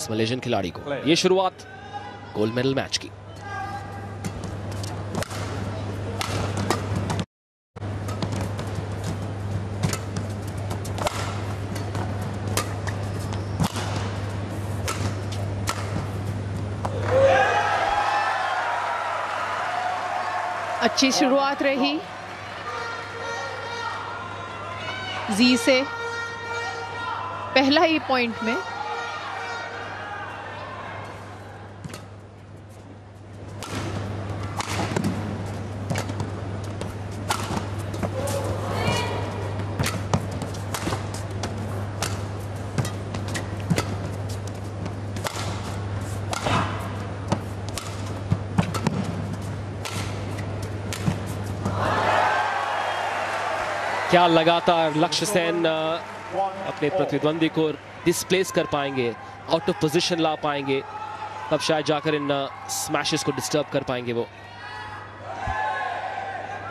इस मलेशियन खिलाड़ी को। ये शुरुआत गोल्ड मेडल मैच की। अच्छी शुरुआत रही जी से पहला ही पॉइंट में। क्या लगातार लक्ष्य सेन अपने प्रतिद्वंदी को डिस्प्लेस कर पाएंगे, आउट ऑफ पोजीशन ला पाएंगे, तब शायद जाकर इन स्मैशेस को डिस्टर्ब कर पाएंगे वो।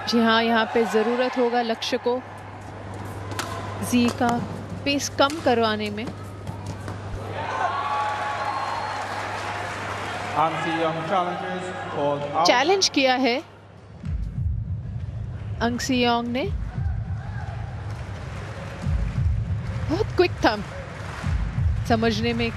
जी हाँ, यहाँ पे जरूरत होगा लक्ष्य को जी का पेस कम करवाने में। चैलेंज किया है अंग सियोंग ने। बहुत क्विक था समझने में।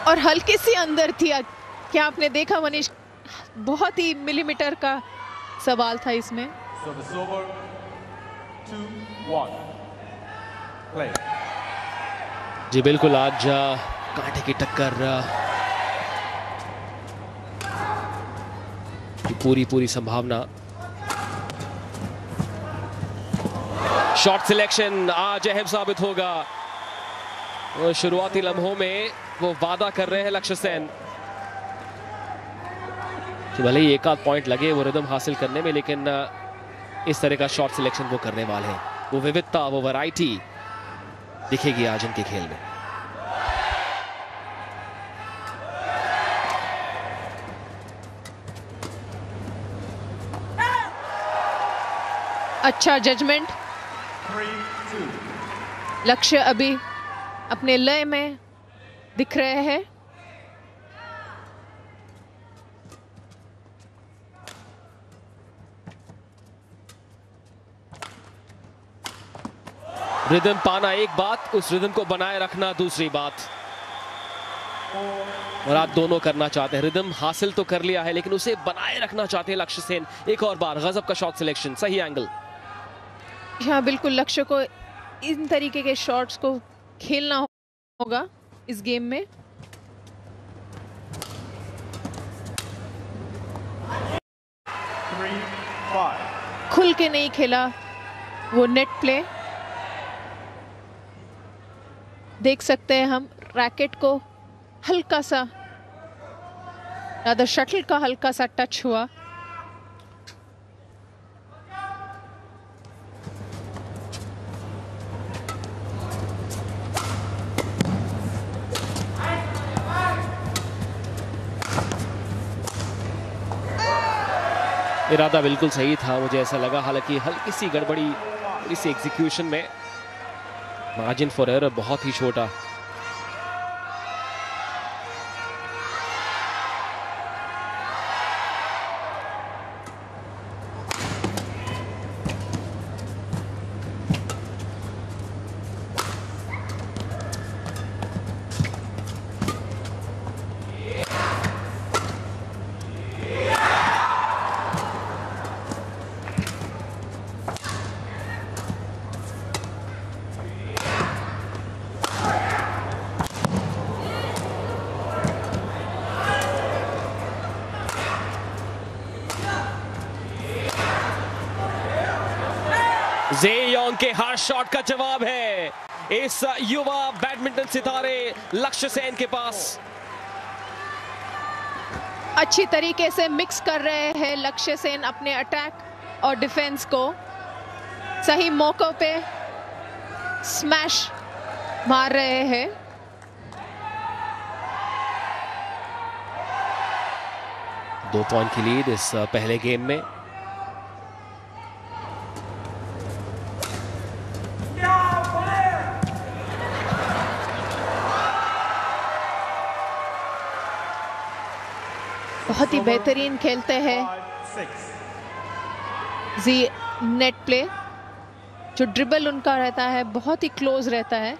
और हल्की सी अंदर थी। क्या आपने देखा मनीष? बहुत ही मिलीमीटर का सवाल था इसमें। जी बिल्कुल, आज कांटे की टक्कर की पूरी संभावना। शॉट सिलेक्शन आज अहम साबित होगा। वो शुरुआती लम्हों में वो वादा कर रहे हैं लक्ष्य सेन कि भले ही एक आध पॉइंट लगे वो रिदम हासिल करने में, लेकिन इस तरह का शॉट सिलेक्शन वो करने वाले हैं। वो विविधता, वो वैरायटी दिखेगी आज इनके खेल में। अच्छा जजमेंट। लक्ष्य अभी अपने लय में दिख रहे हैं। रिदम पाना एक बात, उस रिदम को बनाए रखना दूसरी बात। और आप दोनों करना चाहते हैं। रिदम हासिल तो कर लिया है, लेकिन उसे बनाए रखना चाहते हैं लक्ष्य सेन। एक और बार गजब का शॉट सिलेक्शन, सही एंगल। हाँ बिल्कुल, लक्ष्य को इन तरीके के शॉट्स को खेलना होगा इस गेम में। खुल के नहीं खेला वो नेट प्ले। देख सकते हैं हम रैकेट को हल्का सा, या शटल का हल्का सा टच हुआ। इरादा बिल्कुल सही था, मुझे ऐसा लगा। हालांकि हल्की सी गड़बड़ी इस एग्जीक्यूशन में, मार्जिन फॉर एरर बहुत ही छोटा। जे योंग के हर शॉट का जवाब है इस युवा बैडमिंटन सितारे लक्ष्य सेन के पास। अच्छी तरीके से मिक्स कर रहे हैं लक्ष्य सेन अपने अटैक और डिफेंस को। सही मौकों पे स्मैश मार रहे हैं। 2 पॉइंट की लीड इस पहले गेम में। बहुत ही बेहतरीन खेलते हैं जी। नेट प्ले, जो ड्रिबल उनका रहता है बहुत ही क्लोज रहता है।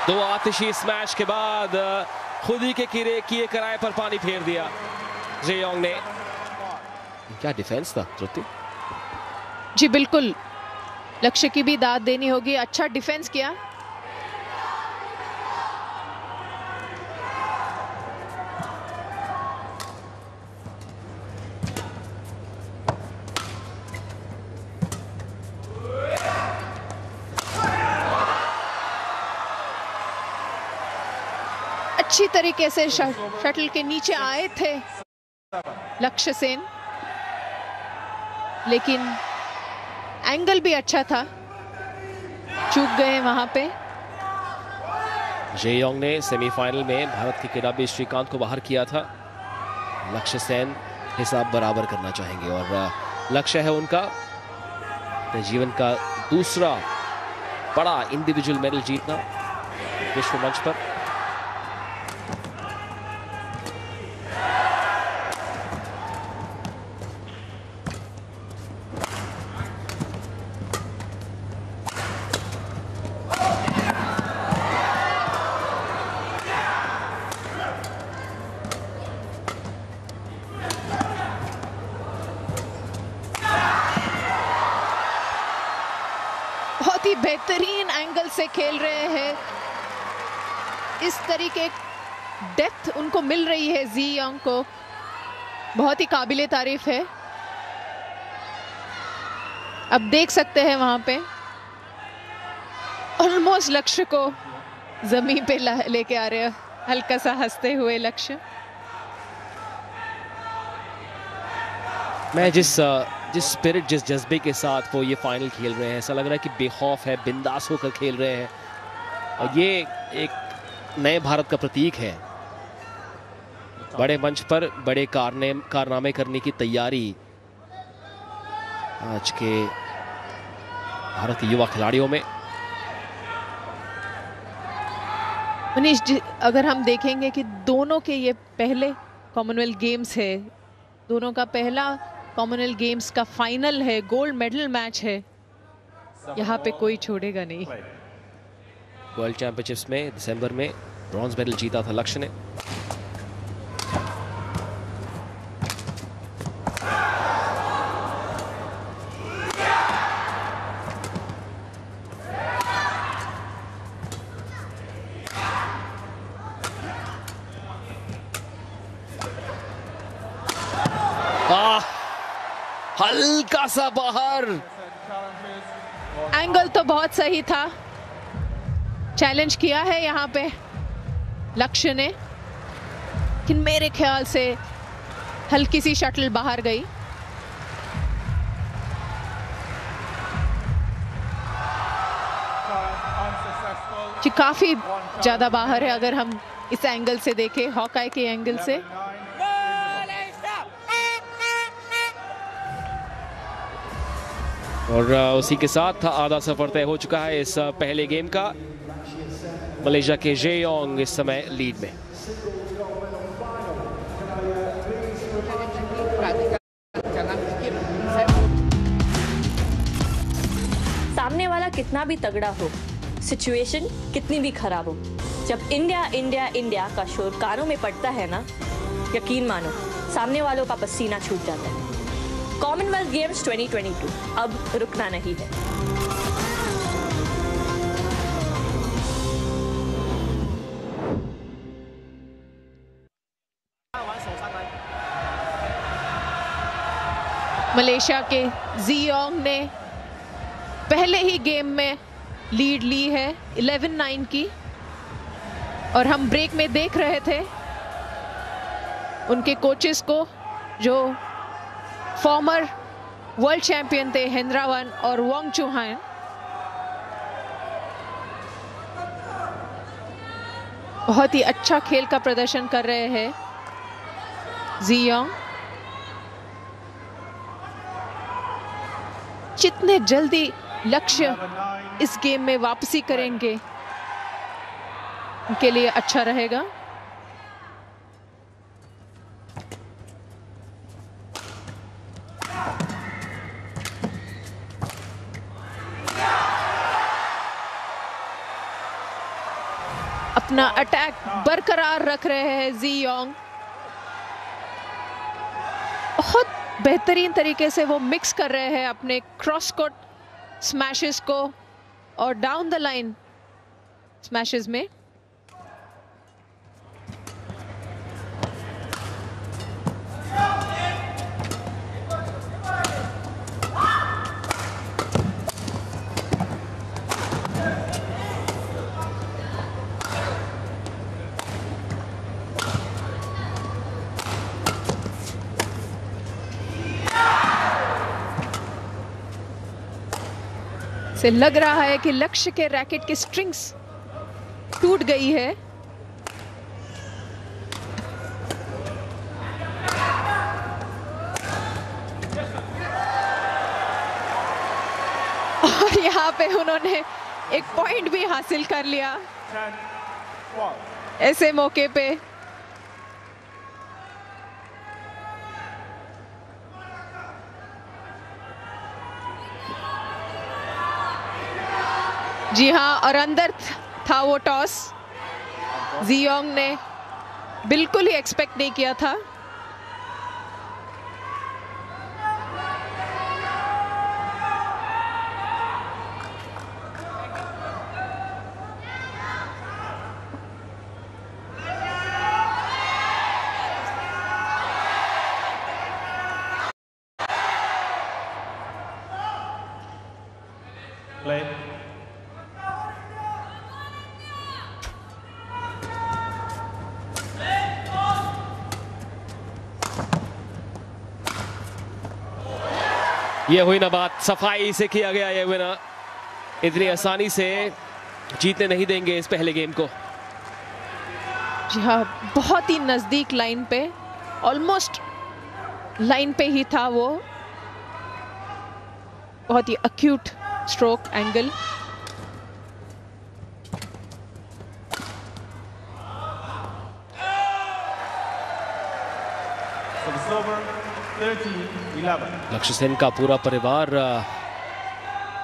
दो आतिशी स्मैश के बाद खुद ही के किए कराए पर पानी फेर दिया जेयोंग ने। क्या डिफेंस था श्रुति। जी बिल्कुल, लक्ष्य की भी दाद देनी होगी, अच्छा डिफेंस किया। अच्छी तरीके से शटल के नीचे आए थे लक्ष्य सेन, लेकिन एंगल भी अच्छा था, चूक गए वहां पे। जेयोंग ने सेमीफाइनल में भारत के किदांबी श्रीकांत को बाहर किया था। लक्ष्य सेन हिसाब बराबर करना चाहेंगे और लक्ष्य है उनका अपने जीवन का दूसरा बड़ा इंडिविजुअल मेडल जीतना विश्व मंच पर। बहुत ही बेहतरीन एंगल से खेल रहे हैं। इस तरीके डेप्थ उनको मिल रही है जेयोंग को, बहुत ही काबिले तारीफ है। अब देख सकते हैं वहां पे ऑलमोस्ट लक्ष्य को जमीन पे लेके आ रहे हैं, हल्का सा हंसते हुए लक्ष्य। मैं जिस स्पिरिट, जिस जज्बे के साथ वो ये फाइनल खेल रहे हैं, ऐसा लग रहा है कि बेखौफ है, बिंदास होकर खेल रहे हैं और ये एक नए भारत का प्रतीक है। बड़े मंच पर बड़े कारनामे करने की तैयारी आज के भारत के युवा खिलाड़ियों में। मनीष जी, अगर हम देखेंगे कि दोनों के ये पहले कॉमनवेल्थ गेम्स है, दोनों का पहला कॉमनवेल्थ गेम्स का फाइनल है, गोल्ड मेडल मैच है, यहाँ पे कोई छोड़ेगा नहीं। वर्ल्ड चैंपियनशिप्स में दिसंबर में ब्रॉन्ज मेडल जीता था लक्ष्य ने। हल्का सा बाहर, एंगल तो बहुत सही था। चैलेंज किया है यहाँ पे लक्ष्य ने, लेकिन मेरे ख्याल से हल्की सी शटल बाहर गई। जी काफी ज्यादा बाहर है अगर हम इस एंगल से देखें, हॉकाई के एंगल से। और उसी के साथ था आधा सफर तय हो चुका है इस पहले गेम का। मलेशिया के जेयोंग इस समय लीड में। सामने वाला कितना भी तगड़ा हो, सिचुएशन कितनी भी खराब हो, जब इंडिया इंडिया इंडिया का शोर कानों में पड़ता है ना, यकीन मानो सामने वालों का पसीना छूट जाता है। कॉमनवेल्थ गेम्स 2022 अब रुकना नहीं है। मलेशिया के जेयोंग ने पहले ही गेम में लीड ली है 11-9 की, और हम ब्रेक में देख रहे थे उनके कोचेस को, जो फॉर्मर वर्ल्ड चैंपियन थे हेंद्रावन और वोंग चुहान। बहुत ही अच्छा खेल का प्रदर्शन कर रहे हैं जियोंग। जितने जल्दी लक्ष्य इस गेम में वापसी करेंगे उनके लिए अच्छा रहेगा। अपना अटैक बरकरार रख रहे हैं जियोंग। बहुत बेहतरीन तरीके से वो मिक्स कर रहे हैं अपने क्रॉस कोर्ट स्मैशेस को और डाउन द लाइन स्मैशेस में। से लग रहा है कि लक्ष्य के रैकेट की स्ट्रिंग्स टूट गई है। और यहाँ पे उन्होंने एक पॉइंट भी हासिल कर लिया ऐसे मौके पे। जी हाँ, और अंदर था वो टॉस। जियोंग ने बिल्कुल ही एक्सपेक्ट नहीं किया था। Play. ये हुई ना बात, सफाई से किया गया ये विनर। इतनी आसानी से जीतने नहीं देंगे इस पहले गेम को। जी हाँ, बहुत ही नजदीक लाइन पे, ऑलमोस्ट लाइन पे ही था वो। बहुत ही अक्यूट स्ट्रोक एंगल। लक्ष्य सेन का पूरा परिवार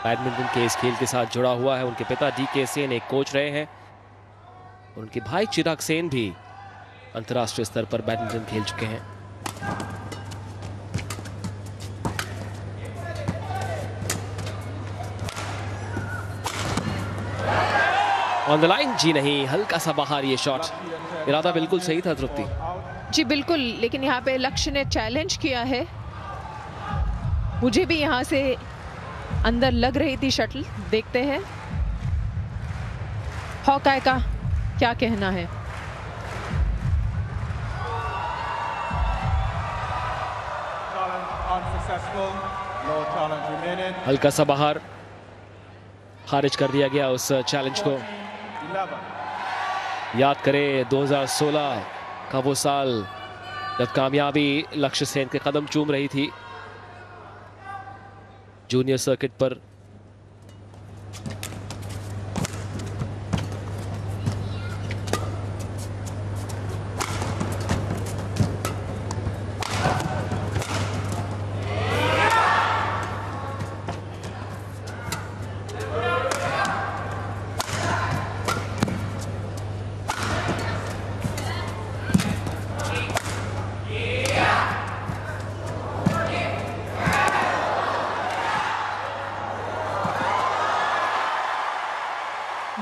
बैडमिंटन के इस खेल के साथ जुड़ा हुआ है। उनके पिता DK सेन एक कोच रहे हैं। उनके भाई चिराग सेन भी अंतर्राष्ट्रीय स्तर पर बैडमिंटन खेल चुके हैं। ऑन द लाइन, जी नहीं, हल्का सा बाहर ये शॉट। इरादा बिल्कुल सही था तृप्ति। जी बिल्कुल, लेकिन यहाँ पे लक्ष्य ने चैलेंज किया है। मुझे भी यहाँ से अंदर लग रही थी शटल। देखते हैं हॉकाई का क्या कहना है। हल्का सा बाहर, खारिज कर दिया गया उस चैलेंज को। याद करें 2016 का वो साल जब कामयाबी लक्ष्य सेन के कदम चूम रही थी जूनियर सर्किट पर।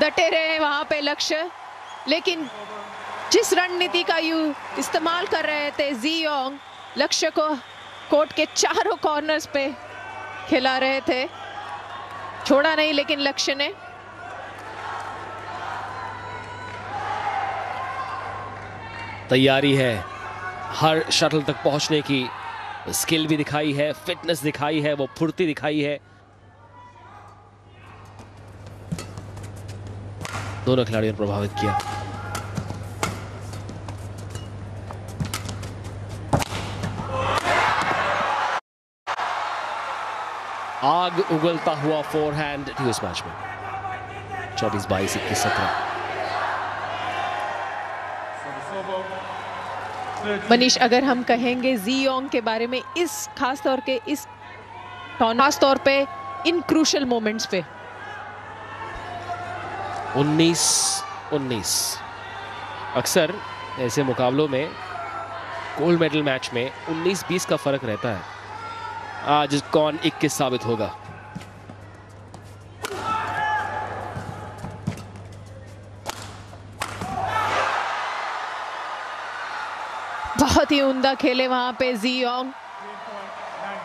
डटे रहे वहां पे लक्ष्य, लेकिन जिस रणनीति का इस्तेमाल कर रहे थे जियोंग, लक्ष्य को कोर्ट के चारों कॉर्नर्स पे खिला रहे थे। छोड़ा नहीं लेकिन लक्ष्य ने। तैयारी है हर शटल तक पहुंचने की स्किल भी दिखाई है, फिटनेस दिखाई है, वो फुर्ती दिखाई है। दोनों खिलाड़ियों ने प्रभावित किया। आग उगलता हुआ फोरहैंड थी उस मैच में। 24-22, 21-17। मनीष, अगर हम कहेंगे जियोंग के बारे में इस खास तौर के इस खास तौर पे इन क्रूशल मोमेंट्स पे 19-19 अक्सर ऐसे मुकाबलों में गोल्ड मेडल मैच में 19-20 का फर्क रहता है। आज कौन 21 साबित होगा? बहुत ही उम्दा खेले वहां पे जियोंग।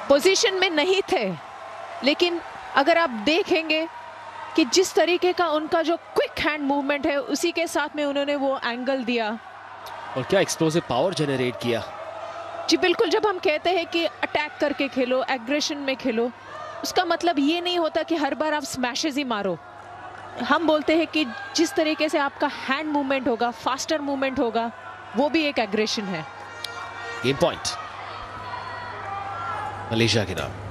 पोजीशन में नहीं थे, लेकिन अगर आप देखेंगे कि जिस तरीके का उनका जो क्विक हैंड मूवमेंट है, उसी के साथ में उन्होंने वो एंगल दिया और क्या एक्सप्लोसिव पावर जनरेट किया। जी बिल्कुल, जब हम कहते हैं कि अटैक करके खेलो, एग्रेशन में खेलो, उसका मतलब ये नहीं होता कि हर बार आप स्मैशेस ही मारो। हम बोलते हैं कि जिस तरीके से आपका हैंड मूवमेंट होगा, फास्टर मूवमेंट होगा, वो भी एक एग्रेशन है। गेम पॉइंट मलेशिया के नाम।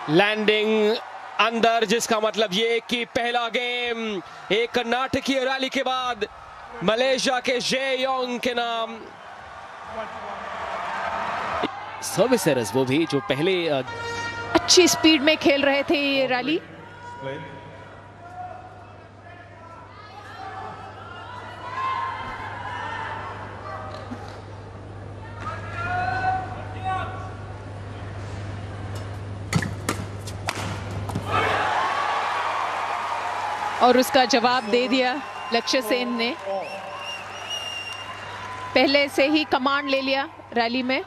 लैंडिंग अंदर, जिसका मतलब ये कि पहला गेम एक नाटकीय रैली के बाद मलेशिया के जेयोंग के नाम। सर्विस एरर्स, वो भी जो पहले अच्छी स्पीड में खेल रहे थे ये रैली। और उसका जवाब दे दिया लक्ष्य सेन ने। पहले से ही कमांड ले लिया रैली में।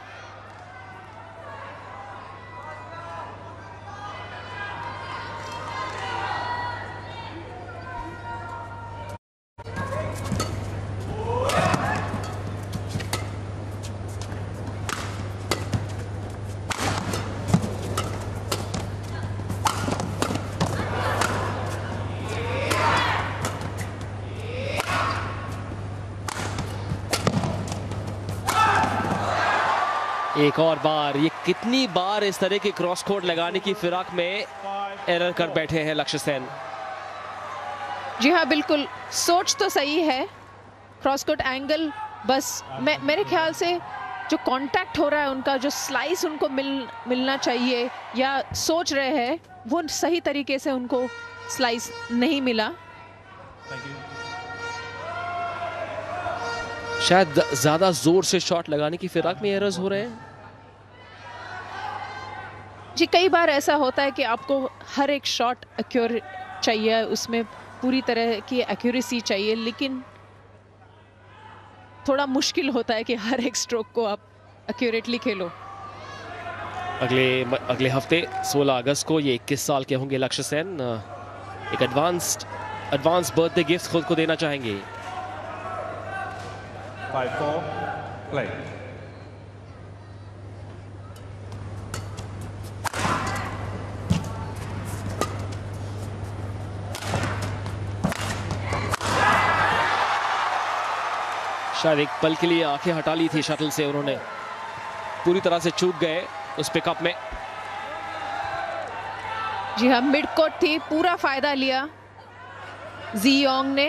एक और बार, ये कितनी बार इस तरह की क्रॉस कोर्ट लगाने की फिराक में एरर कर बैठे हैं लक्ष्य सेन। जी हाँ, बिल्कुल सोच तो सही है, क्रॉस कोर्ट एंगल, बस मेरे ख्याल से जो कांटेक्ट हो रहा है उनका, जो स्लाइस उनको मिलना चाहिए या सोच रहे हैं, वो सही तरीके से उनको स्लाइस नहीं मिला। शायद ज्यादा जोर से शॉट लगाने की फिराक में एरर्स हो रहे हैं। जी, कई बार ऐसा होता है कि आपको हर एक शॉट एक्यूरेट चाहिए, उसमें पूरी तरह की एक्यूरेसी चाहिए, लेकिन थोड़ा मुश्किल होता है कि हर एक स्ट्रोक को आप एक्यूरेटली खेलो। अगले हफ्ते 16 अगस्त को ये 21 साल के होंगे लक्ष्य सेन। एक एडवांस बर्थडे गिफ्ट खुद को देना चाहेंगे। 5-4, play. शायद एक पल के लिए आंखें हटा ली थी शटल से उन्होंने, पूरी तरह से चूक गए उस पिकअप में। जी हाँ, मिड कोर्ट थी, पूरा फायदा लिया जियोंग ने,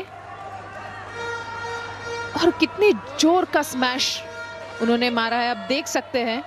और कितनी जोर का स्मैश उन्होंने मारा है, आप देख सकते हैं।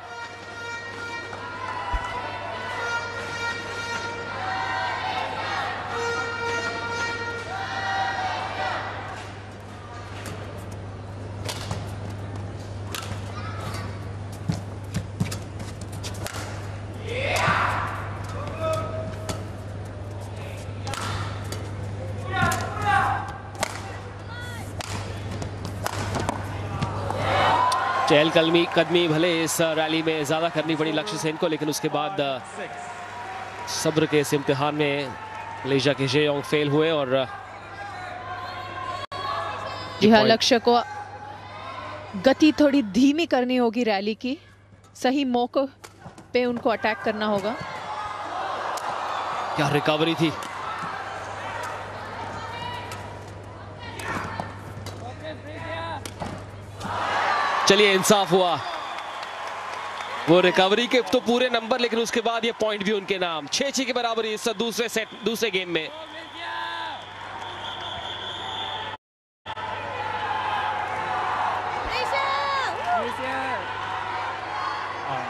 कदमी भले इस रैली में ज्यादा करनी पड़ी लक्ष्य सेन को, लेकिन उसके बाद सब्र के इस इम्तिहान में मलेशिया के जेयोंग फेल हुए और जी हाँ, लक्ष्य को गति थोड़ी धीमी करनी होगी रैली की, सही मौके पे उनको अटैक करना होगा। क्या रिकवरी थी। चलिए, इंसाफ हुआ। वो रिकवरी के तो पूरे नंबर, लेकिन उसके बाद ये पॉइंट भी उनके नाम। 6-6 की बराबरी इस दूसरे गेम में।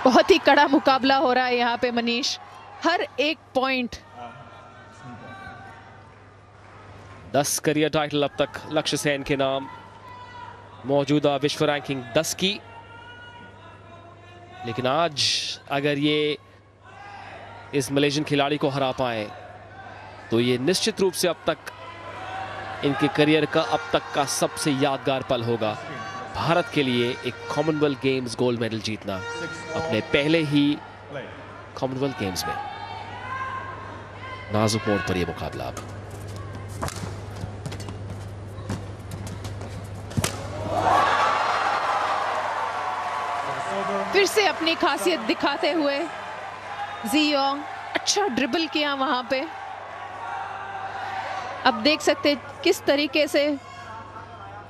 बहुत ही कड़ा मुकाबला हो रहा है यहाँ पे मनीष, हर एक पॉइंट। 10 करियर टाइटल अब तक लक्ष्य सेन के नाम, मौजूदा विश्व रैंकिंग 10 की। लेकिन आज अगर ये इस मलेशियन खिलाड़ी को हरा पाए तो ये निश्चित रूप से अब तक इनके करियर का अब तक का सबसे यादगार पल होगा। भारत के लिए एक कॉमनवेल्थ गेम्स गोल्ड मेडल जीतना अपने पहले ही कॉमनवेल्थ गेम्स में। नाजुक मोड़ पर यह मुकाबला अब। फिर से अपनी खासियत दिखाते हुए जियोंग, अच्छा ड्रिबल किया वहां पे। अब देख सकते किस तरीके से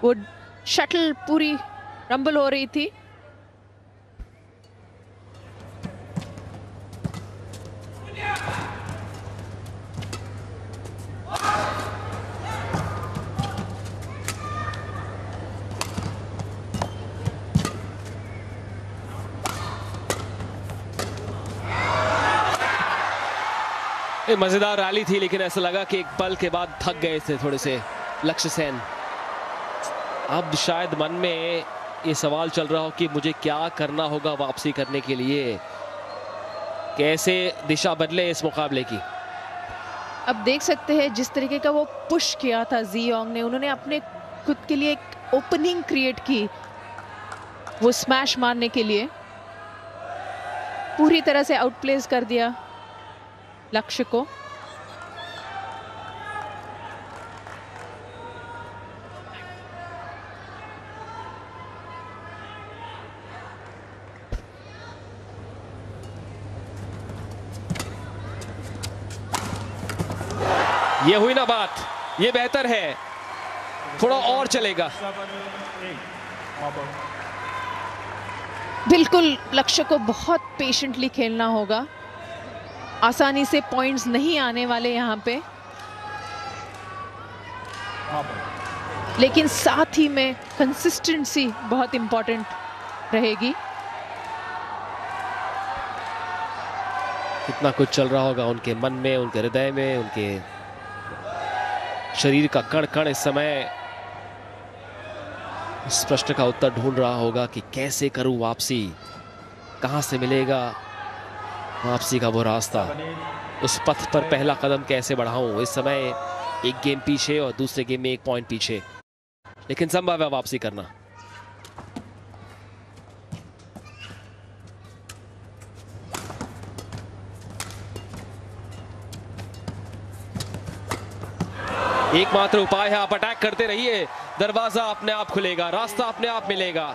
वो शटल पूरी रंबल हो रही थी। मजेदार रैली थी, लेकिन ऐसा लगा कि एक पल के बाद थक गए थे थोड़े से लक्ष्य सेन। अब शायद मन में ये सवाल चल रहा हो कि मुझे क्या करना होगा वापसी करने के लिए, कैसे दिशा बदले इस मुकाबले की। अब देख सकते हैं जिस तरीके का वो पुश किया था जियोंग ने, उन्होंने अपने खुद के लिए एक ओपनिंग क्रिएट की वो स्मैश मारने के लिए। पूरी तरह से आउटप्लेस कर दिया लक्ष्य को। ये हुई ना बात, ये बेहतर है, थोड़ा और चलेगा। बिल्कुल लक्ष्य को बहुत पेशेंटली खेलना होगा, आसानी से पॉइंट्स नहीं आने वाले यहां पे। लेकिन साथ ही में कंसिस्टेंसी बहुत इंपॉर्टेंट रहेगी। कितना कुछ चल रहा होगा उनके मन में, उनके हृदय में, उनके शरीर का कण कण इस समय इस प्रश्न का उत्तर ढूंढ रहा होगा कि कैसे करूं वापसी, कहां से मिलेगा वापसी का वो रास्ता, उस पथ पर पहला कदम कैसे बढ़ाऊं। इस समय एक गेम पीछे और दूसरे गेम में 1 पॉइंट पीछे, लेकिन संभव है वापसी करना। एकमात्र उपाय है आप अटैक करते रहिए, दरवाजा अपने आप खुलेगा, रास्ता अपने आप मिलेगा।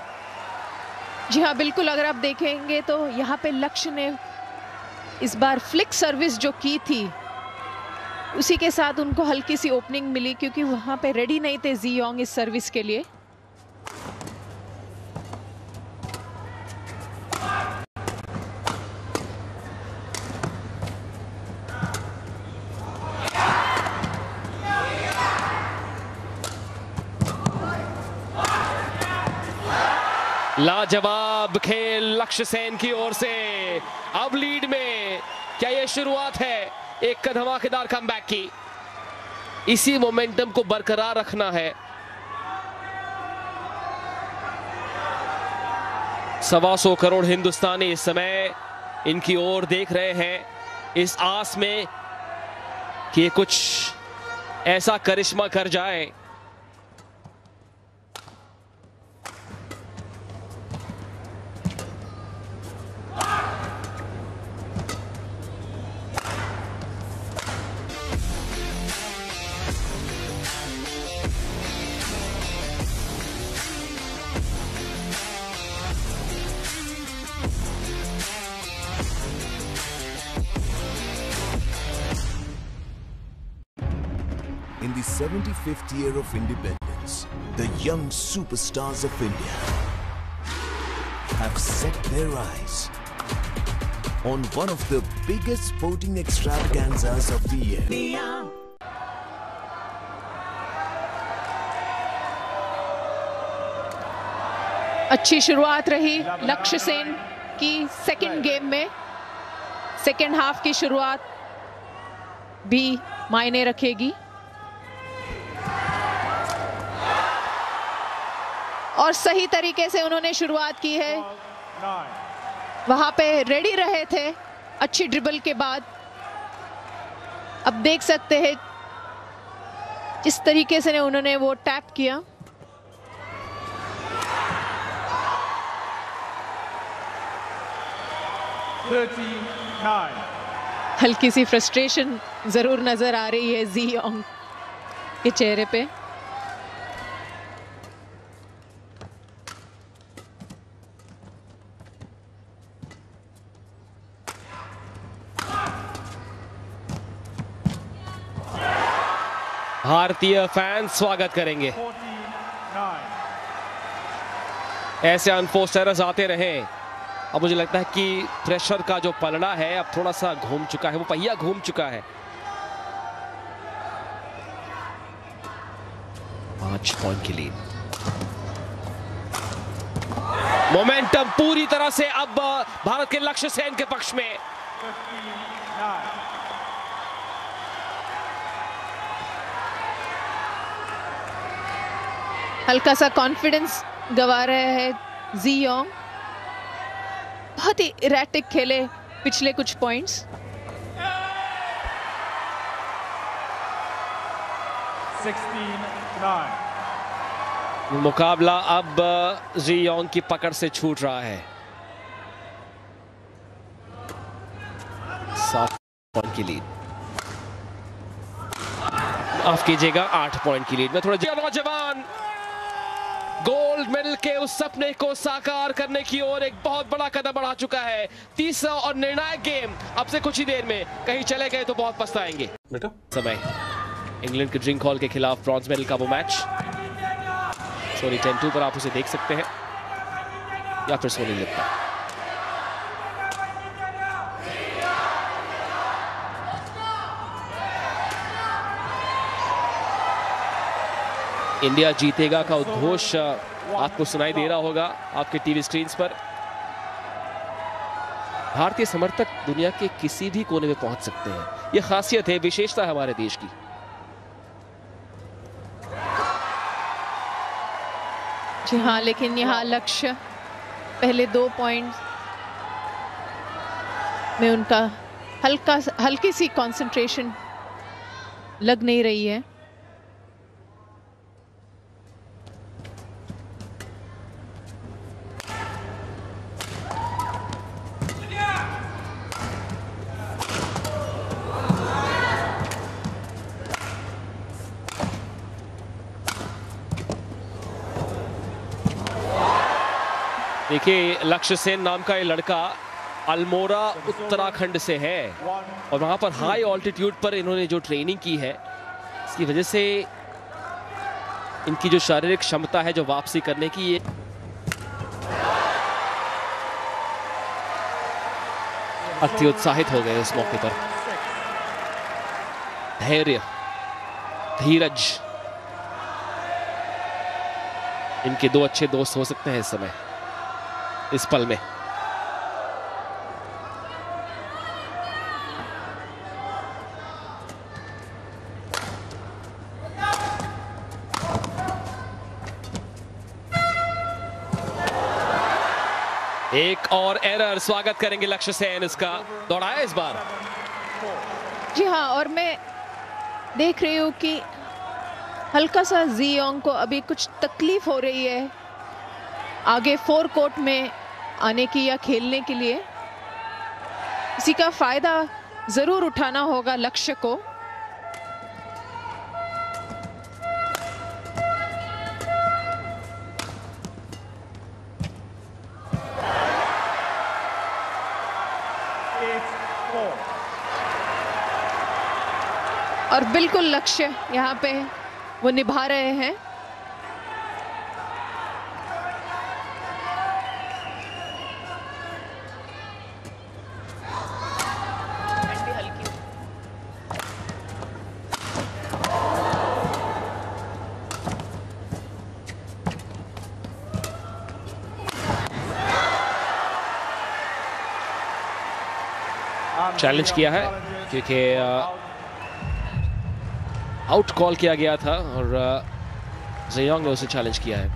जी हाँ, बिल्कुल। अगर आप देखेंगे तो यहाँ पे लक्ष्य ने इस बार फ्लिक सर्विस जो की थी उसी के साथ उनको हल्की सी ओपनिंग मिली, क्योंकि वहां पे रेडी नहीं थे जियोंग इस सर्विस के लिए। लाजवाब खेल लक्ष्य सेन की ओर से, अब लीड में। क्या ये शुरुआत है एक धमाकेदार कमबैक की? इसी मोमेंटम को बरकरार रखना है। 125 करोड़ हिंदुस्तानी इस समय इनकी ओर देख रहे हैं, इस आस में कि ये कुछ ऐसा करिश्मा कर जाए। In the 75th year of independence, the young superstars of India have set their eyes on one of the biggest sporting extravaganzas of the year. अच्छी शुरुआत रही लक्ष्य सेन की सेकंड गेम में। सेकंड हाफ की शुरुआत भी मायने रखेगी और सही तरीके से उन्होंने शुरुआत की है। वहां पे रेडी रहे थे अच्छी ड्रिबल के बाद। अब देख सकते हैं जिस तरीके से उन्होंने वो टैप किया। हल्की सी फ्रस्ट्रेशन जरूर नजर आ रही है जी योंग के चेहरे पे। भारतीय फैंस स्वागत करेंगे। ऐसे अनफोर्स्ड एरर्स आते रहे। अब मुझे लगता है कि प्रेशर का जो पलड़ा है अब थोड़ा सा घूम चुका है, वो पहिया घूम चुका है। 5 पॉइंट की लीड। मोमेंटम पूरी तरह से अब भारत के लक्ष्य सेन के पक्ष में। हल्का सा कॉन्फिडेंस गवा रहे हैं जी योंग। बहुत ही इरेटिक खेले पिछले कुछ पॉइंट्स। मुकाबला अब जी योंग की पकड़ से छूट रहा है। 7 पॉइंट की लीड। माफ कीजिएगा 8 पॉइंट की लीड में। थोड़ा नौजवान गोल्ड मेडल के उस सपने को साकार करने की ओर एक बहुत बड़ा कदम बढ़ा चुका है। तीसरा और निर्णायक गेम अब से कुछ ही देर में। कहीं चले गए तो बहुत पछताएंगे। बेटा समय इंग्लैंड के ड्रिंक हॉल के खिलाफ ब्रॉन्ज मेडल का वो मैच। सोनी 10-2 पर आप उसे देख सकते हैं या फिर सोनी लिप पर। इंडिया जीतेगा का उद्घोष आपको सुनाई दे रहा होगा आपके टीवी स्क्रीन पर। भारतीय समर्थक दुनिया के किसी भी कोने में पहुंच सकते हैं। यह खासियत है, विशेषता है हमारे देश की। जी हाँ, लेकिन यहाँ लक्ष्य पहले 2 पॉइंट में उनका हल्की सी कंसंट्रेशन लग नहीं रही है। देखिए लक्ष्य सेन नाम का ये लड़का अल्मोड़ा उत्तराखंड से है और वहां पर हाई ऑल्टीट्यूड पर इन्होंने जो ट्रेनिंग की है इसकी वजह से इनकी जो शारीरिक क्षमता है जो वापसी करने की, ये अति उत्साहित हो गए उस मौके पर। धैर्य, धीरज, इनके 2 अच्छे दोस्त हो सकते हैं इस समय, इस पल में। एक और एरर। स्वागत करेंगे लक्ष्य सेन। इसका दौड़ाया इस बार। जी हाँ, और मैं देख रही हूँ कि हल्का सा जी योंग को अभी कुछ तकलीफ हो रही है आगे 4 कोर्ट में आने की या खेलने के लिए। इसी का फायदा जरूर उठाना होगा लक्ष्य को। और बिल्कुल लक्ष्य यहाँ पे वो निभा रहे हैं। चैलेंज किया है क्योंकि आउट कॉल किया गया था और ज़ेयोंग ने उसे चैलेंज किया है।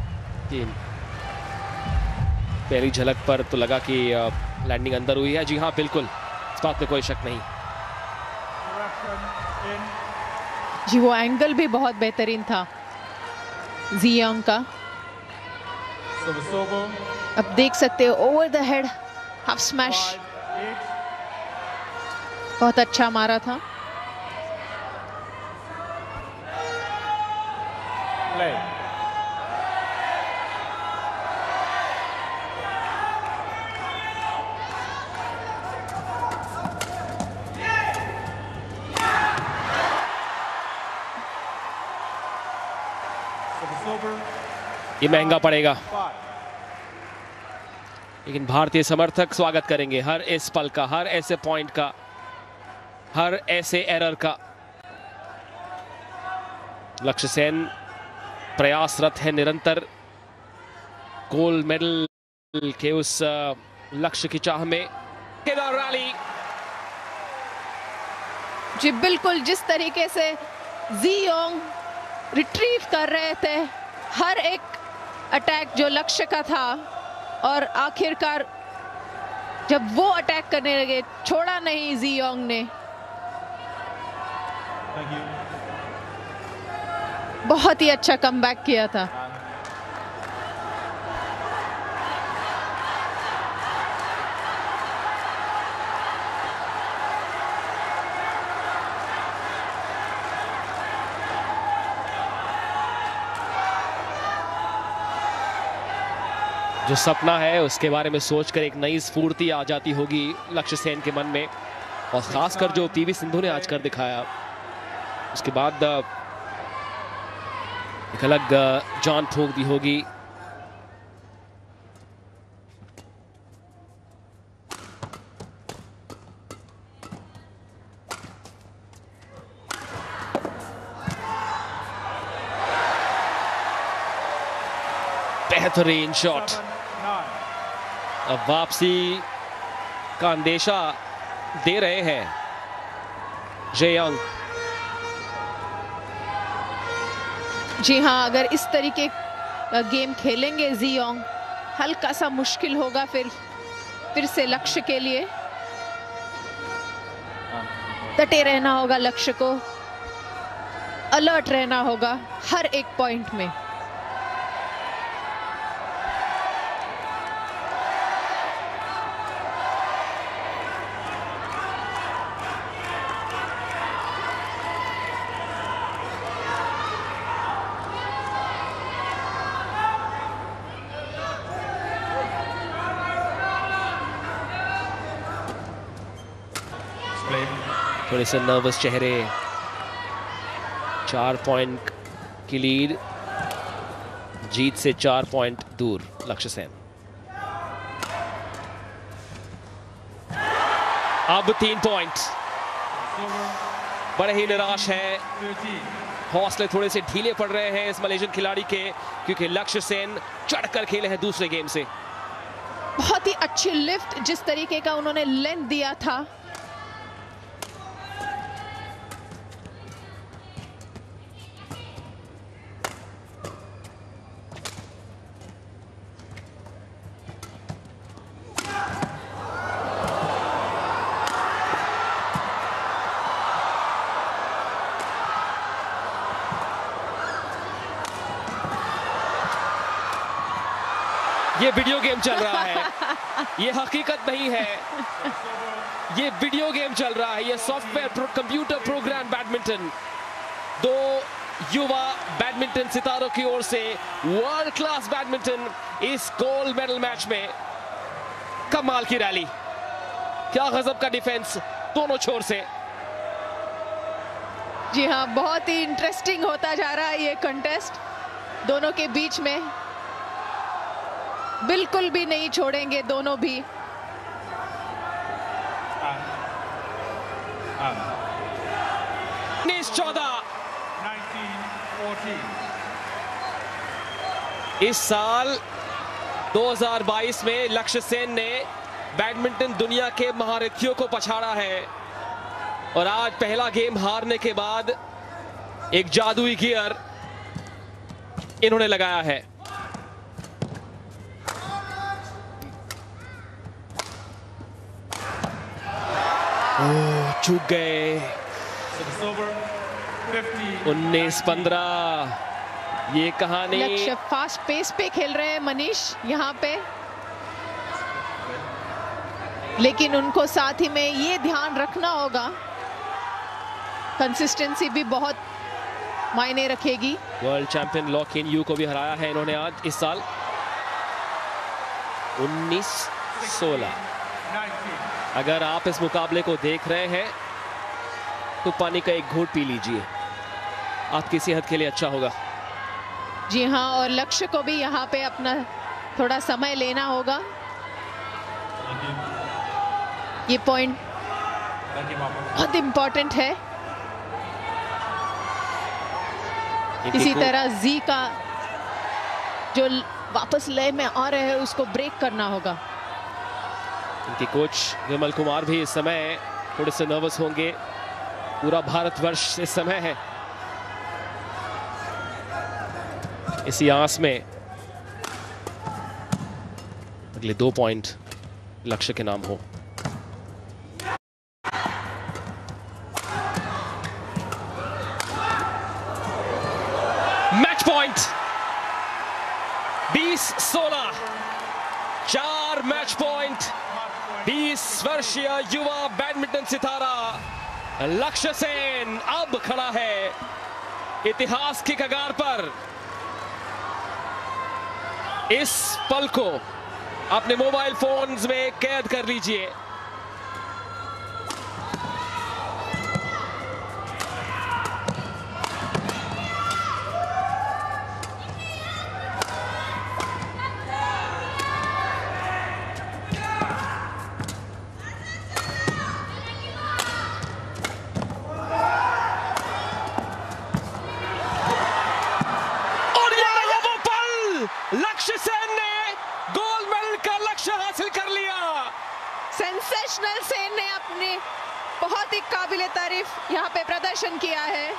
पहली झलक पर तो लगा कि लैंडिंग अंदर हुई है। जी हाँ, बिल्कुल, इस बात में कोई शक नहीं। जी वो एंगल भी बहुत बेहतरीन था ज़ेयोंग का। अब देख सकते हो over the head half smash बहुत अच्छा मारा था। Play. ये महंगा पड़ेगा, लेकिन भारतीय समर्थक स्वागत करेंगे हर इस पल का, हर ऐसे पॉइंट का, हर ऐसे एरर का। लक्ष्य सेन प्रयासरत है निरंतर गोल्ड मेडल के उस लक्ष्य की चाह में। रैली जी बिल्कुल, जिस तरीके से ज़ेयोंग रिट्रीव कर रहे थे हर एक अटैक जो लक्ष्य का था, और आखिरकार जब वो अटैक करने लगे छोड़ा नहीं ज़ेयोंग ने। बहुत ही अच्छा कमबैक किया था। जो सपना है उसके बारे में सोचकर एक नई स्फूर्ति आ जाती होगी लक्ष्य सेन के मन में, और खासकर जो पीवी सिंधु ने आज कर दिखाया उसके बाद एक अलग जान फूंक दी होगी। बेहतरीन शॉट। अब वापसी का अंदेशा दे रहे हैं ज़ेयोंग। जी हाँ, अगर इस तरीके का गेम खेलेंगे ज़ेयोंग, हल्का सा मुश्किल होगा फिर से लक्ष्य के लिए। डटे रहना होगा लक्ष्य को, अलर्ट रहना होगा हर एक पॉइंट में। थोड़े से नर्वस चेहरे। 4 पॉइंट की लीड, जीत से 4 पॉइंट दूर लक्ष्य सेन। अब 3 पॉइंट। बड़े ही निराश है, हौसले थोड़े से ढीले पड़ रहे हैं इस मलेशियन खिलाड़ी के, क्योंकि लक्ष्य सेन चढ़कर खेले हैं दूसरे गेम से। बहुत ही अच्छी लिफ्ट, जिस तरीके का उन्होंने लेंथ दिया था। ये वीडियो गेम चल रहा है, ये हकीकत नहीं है, ये वीडियो गेम चल रहा है, ये सॉफ्टवेयर कंप्यूटर प्रोग्राम बैडमिंटन। 2 युवा बैडमिंटन सितारों की ओर से वर्ल्ड क्लास बैडमिंटन इस गोल्ड मेडल मैच में। कमाल की रैली, क्या गजब का डिफेंस दोनों छोर से। जी हाँ, बहुत ही इंटरेस्टिंग होता जा रहा है ये कंटेस्ट दोनों के बीच में। बिल्कुल भी नहीं छोड़ेंगे दोनों भी। 19-14 19-14. इस साल 2022 में लक्ष्य सेन ने बैडमिंटन दुनिया के महारथियों को पछाड़ा है और आज पहला गेम हारने के बाद एक जादुई गियर इन्होंने लगाया है। चूक गए। 19-15 ये कहानी। लक्ष्य फास्ट पेस पे खेल रहे हैं मनीष यहाँ पे, लेकिन उनको साथ ही में ये ध्यान रखना होगा, कंसिस्टेंसी भी बहुत मायने रखेगी। World champion law can you को भी हराया है इन्होंने आज इस साल। 19-16। अगर आप इस मुकाबले को देख रहे हैं तो पानी का एक घूंट पी लीजिए, आपकी सेहत के लिए अच्छा होगा। जी हाँ, और लक्ष्य को भी यहाँ पे अपना थोड़ा समय लेना होगा। ये पॉइंट बहुत इंपॉर्टेंट है। इसी तरह जी का जो वापस लय में आ रहे हैं उसको ब्रेक करना होगा। इनके कोच विमल कुमार भी इस समय थोड़े से नर्वस होंगे। पूरा भारतवर्ष इस समय है इसी आस में अगले 2 पॉइंट लक्ष्य के नाम हो। Match point 20-16। 4 मैच पॉइंट 20 वर्षीय युवा बैडमिंटन सितारा लक्ष्य सेन अब खड़ा है इतिहास की कगार पर। इस पल को अपने मोबाइल फोन्स में कैद कर लीजिए। लक्ष्य सेन ने गोल्ड मेडल का लक्ष्य हासिल कर लिया। सेंसेशनल सेन ने अपने बहुत ही काबिले तारीफ यहाँ पे प्रदर्शन किया है।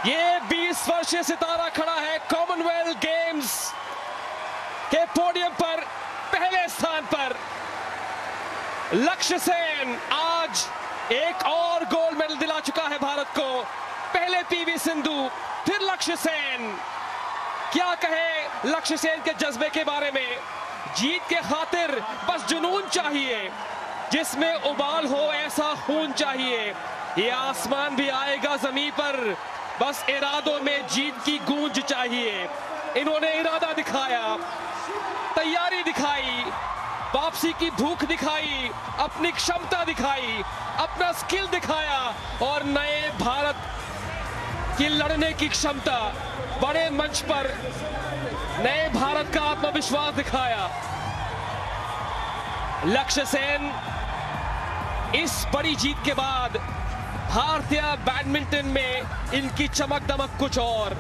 ये 20 वर्षीय सितारा खड़ा है कॉमनवेल्थ गेम्स के पोडियम पर पहले स्थान पर। लक्ष्य सेन आज एक और गोल्ड मेडल दिला चुका है भारत को। पहले पीवी सिंधु, फिर लक्ष्य सेन। क्या कहे लक्ष्य सेन के जज्बे के बारे में। जीत के खातिर बस जुनून चाहिए, जिसमें उबाल हो ऐसा खून चाहिए। ये आसमान भी आएगा जमीन पर, बस इरादों में जीत की गूंज चाहिए। इन्होंने इरादा दिखाया, तैयारी दिखाई, वापसी की भूख दिखाई, अपनी क्षमता दिखाई, अपना स्किल दिखाया और नए भारत की लड़ने की क्षमता, बड़े मंच पर नए भारत का आत्मविश्वास दिखाया। लक्ष्य सेन इस बड़ी जीत के बाद भारतीय बैडमिंटन में इनकी चमक दमक कुछ और।